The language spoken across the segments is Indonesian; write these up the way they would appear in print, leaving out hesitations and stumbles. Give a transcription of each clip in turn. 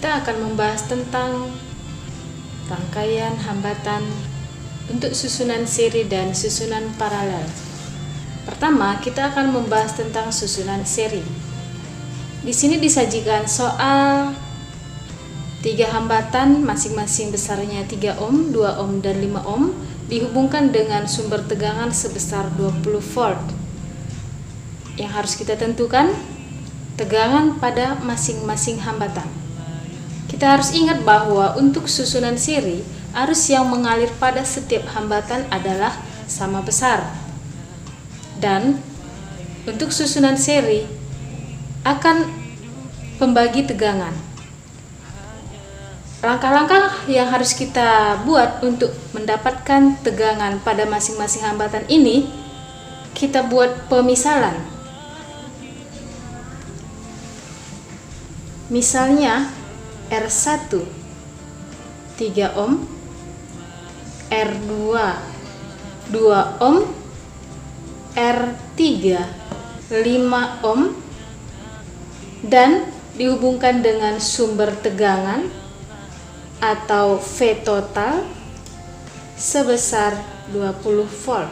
kita akan membahas tentang rangkaian hambatan untuk susunan seri dan susunan paralel. Pertama, kita akan membahas tentang susunan seri. Di sini disajikan soal 3 hambatan masing-masing besarnya 3 ohm, 2 ohm, dan 5 ohm dihubungkan dengan sumber tegangan sebesar 20 volt. Yang harus kita tentukan tegangan pada masing-masing hambatan. Kita harus ingat bahwa untuk susunan seri, arus yang mengalir pada setiap hambatan adalah sama besar. Dan untuk susunan seri akan pembagi tegangan. Langkah-langkah yang harus kita buat untuk mendapatkan tegangan pada masing-masing hambatan ini, kita buat pemisalan. Misalnya R1 3 ohm, R2 2 ohm, R3 5 ohm, dan dihubungkan dengan sumber tegangan atau V total sebesar 20 volt.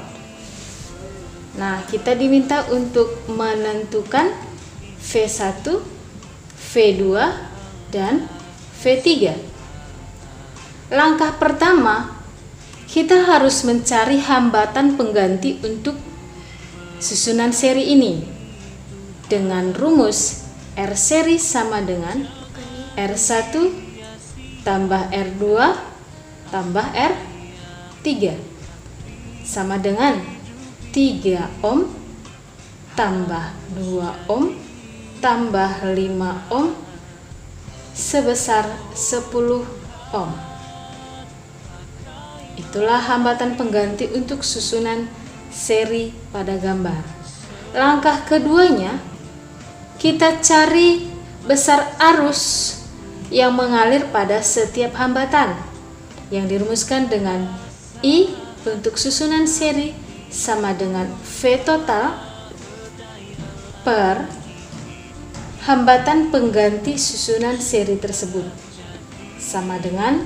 Nah, kita diminta untuk menentukan V1, V2, dan V3. Langkah pertama, kita harus mencari hambatan pengganti untuk susunan seri ini dengan rumus R seri sama dengan R1 tambah R2 tambah R3 sama dengan 3 ohm tambah 2 ohm tambah 5 ohm sebesar 10 ohm. Itulah hambatan pengganti untuk susunan seri pada gambar. Langkah keduanya, kita cari besar arus yang mengalir pada setiap hambatan yang dirumuskan dengan I untuk susunan seri sama dengan V total per hambatan pengganti susunan seri tersebut, sama dengan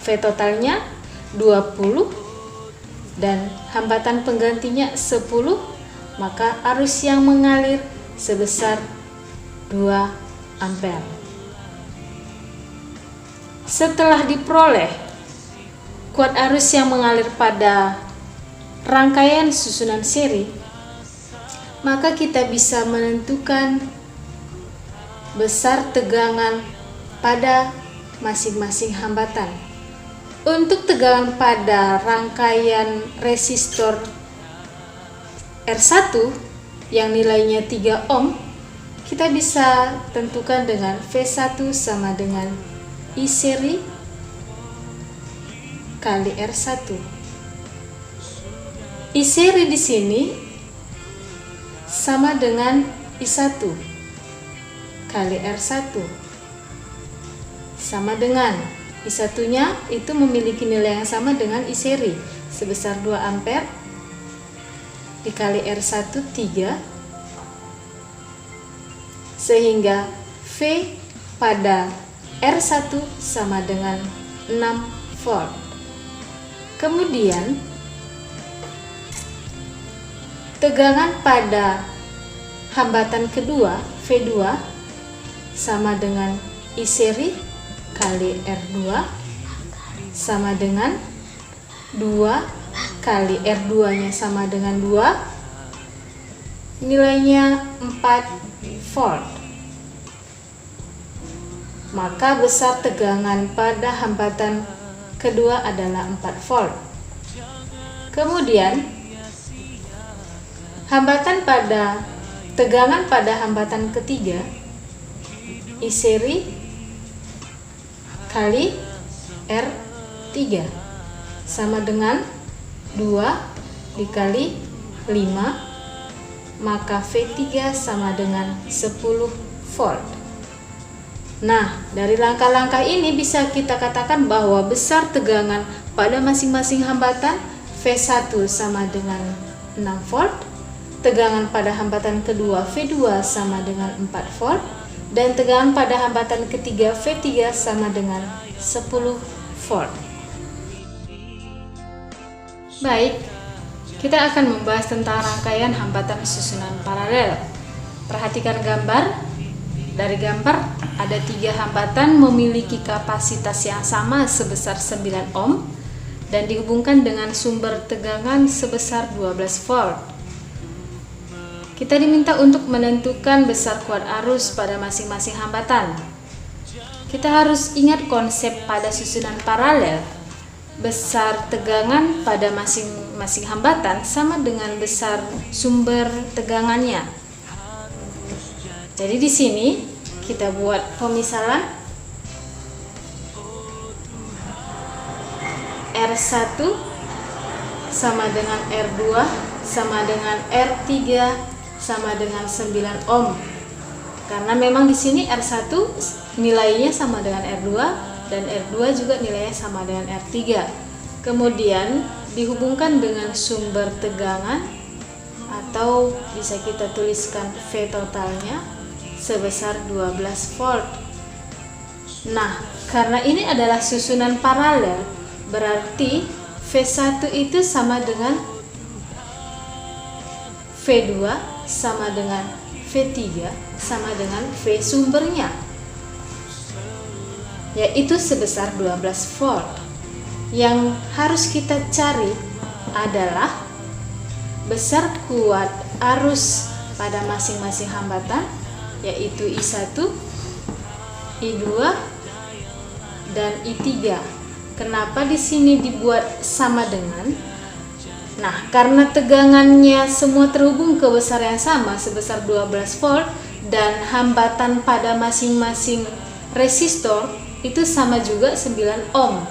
V totalnya 20 dan hambatan penggantinya 10, maka arus yang mengalir sebesar 2 ampere. Setelah diperoleh kuat arus yang mengalir pada rangkaian susunan seri, maka kita bisa menentukan besar tegangan pada masing-masing hambatan. Untuk tegangan pada rangkaian resistor R1 yang nilainya 3 ohm, kita bisa tentukan dengan V1 sama dengan I seri kali R1. I seri di sini sama dengan I1 kali R1 sama dengan I1-nya itu memiliki nilai yang sama dengan I seri sebesar 2 ampere dikali R1 3, sehingga V pada R1 sama dengan 6 volt. Kemudian tegangan pada hambatan kedua V2 sama dengan I seri kali R2 sama dengan 2 kali R2 nya sama dengan 2, nilainya 4 volt. Maka besar tegangan pada hambatan kedua adalah 4 volt. Kemudian tegangan pada hambatan ketiga I seri kali R3 sama dengan 2 dikali 5, maka V3 sama dengan 10 volt. Nah, dari langkah-langkah ini bisa kita katakan bahwa besar tegangan pada masing-masing hambatan V1 sama dengan 6 volt, tegangan pada hambatan kedua V2 sama dengan 4 volt, dan tegangan pada hambatan ketiga V3 sama dengan 10 volt. Baik, kita akan membahas tentang rangkaian hambatan susunan paralel. Perhatikan gambar. Dari gambar ada 3 hambatan memiliki kapasitas yang sama sebesar 9 ohm dan dihubungkan dengan sumber tegangan sebesar 12 volt. Kita diminta untuk menentukan besar kuat arus pada masing-masing hambatan. Kita harus ingat konsep pada susunan paralel. Besar tegangan pada masing-masing hambatan sama dengan besar sumber tegangannya. Jadi di sini kita buat pemisalan. R1 sama dengan R2 sama dengan R3 sama dengan 9 ohm. Karena memang di sini R1 nilainya sama dengan R2 dan R2 juga nilainya sama dengan R3. Kemudian dihubungkan dengan sumber tegangan atau bisa kita tuliskan V totalnya sebesar 12 volt. Nah, karena ini adalah susunan paralel, berarti V1 itu sama dengan V2 sama dengan V3 sama dengan V sumbernya, yaitu sebesar 12 volt. Yang harus kita cari adalah besar kuat arus pada masing-masing hambatan, yaitu I1, I2, dan I3. Kenapa di sini dibuat sama dengan? Nah, karena tegangannya semua terhubung ke besar yang sama sebesar 12 volt dan hambatan pada masing-masing resistor itu sama juga 9 ohm.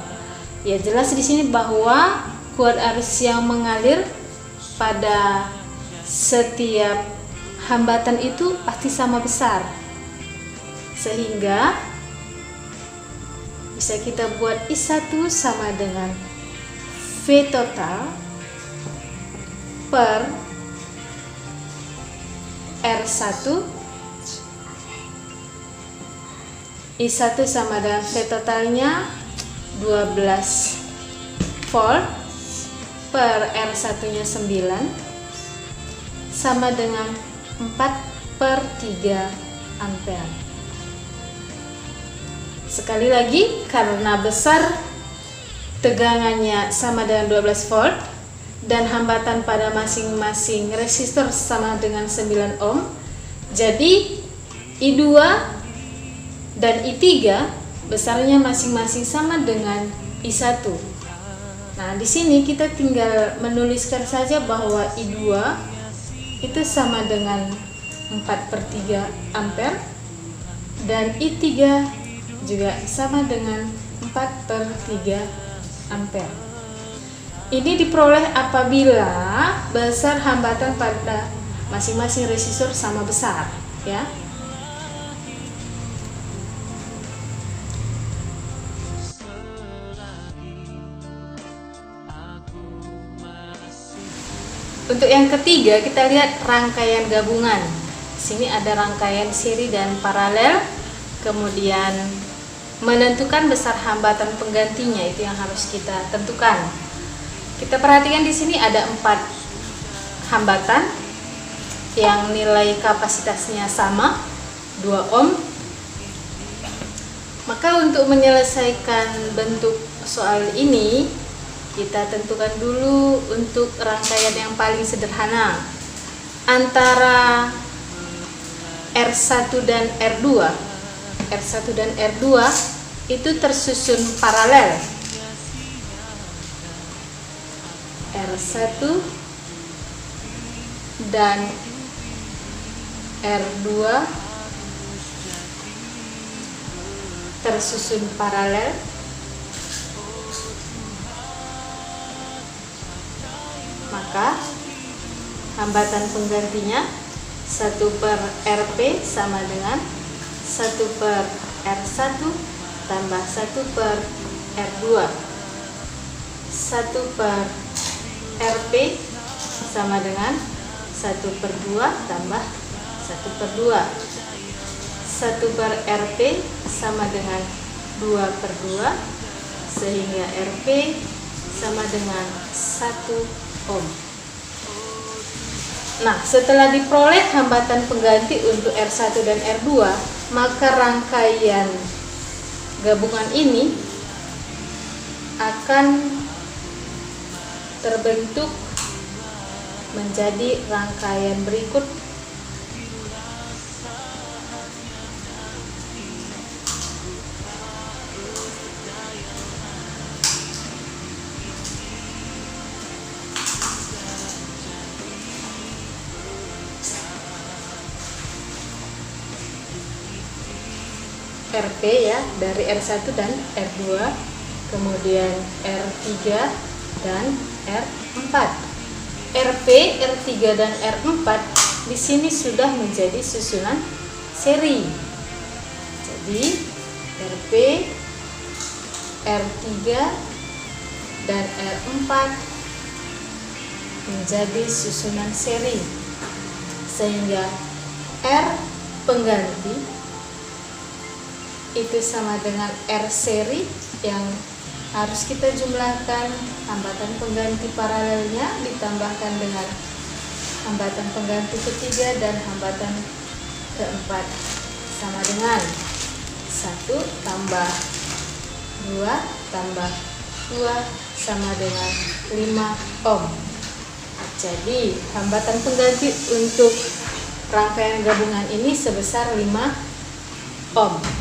Ya, jelas di sini bahwa kuat arus yang mengalir pada setiap hambatan itu pasti sama besar, sehingga bisa kita buat I1 sama dengan V total per R1, I1 sama dengan V totalnya 12 volt per R1 nya 9 sama dengan 4/3 ampere. Sekali lagi, karena besar tegangannya sama dengan 12 volt dan hambatan pada masing-masing resistor sama dengan 9 ohm, jadi I2 dan I3 besarnya masing-masing sama dengan I1. Nah, di sini kita tinggal menuliskan saja bahwa I2 itu sama dengan 4/3 ampere dan I3 juga sama dengan 4/3 ampere. Ini diperoleh apabila besar hambatan pada masing-masing resistor sama besar, ya. Untuk yang ketiga, kita lihat rangkaian gabungan. Di sini ada rangkaian seri dan paralel. Kemudian menentukan besar hambatan penggantinya, itu yang harus kita tentukan. Kita perhatikan di sini ada 4 hambatan yang nilai kapasitasnya sama 2 ohm. Maka untuk menyelesaikan bentuk soal ini, kita tentukan dulu untuk rangkaian yang paling sederhana antara R1 dan R2. R1 dan R2 itu tersusun paralel. R1 dan R2 tersusun paralel. Maka hambatan penggantinya 1/Rp sama dengan 1/R1 tambah 1/R2. 1/Rp sama dengan 1/2 tambah 1/2. 1/RP sama dengan 2/2, sehingga RP sama dengan 1 ohm. Nah, setelah diperoleh hambatan pengganti untuk R1 dan R2, maka rangkaian gabungan ini akan terbentuk menjadi rangkaian berikut. RP ya, dari R1 dan R2, kemudian R3 dan R4. RP, R3 dan R4 di sini sudah menjadi susunan seri. Jadi RP, R3 dan R4 menjadi susunan seri, sehingga R pengganti itu sama dengan R seri yang harus kita jumlahkan hambatan pengganti paralelnya ditambahkan dengan hambatan pengganti ketiga dan hambatan keempat, sama dengan 1 tambah 2 tambah 2 sama dengan 5 ohm. Jadi hambatan pengganti untuk rangkaian gabungan ini sebesar 5 ohm.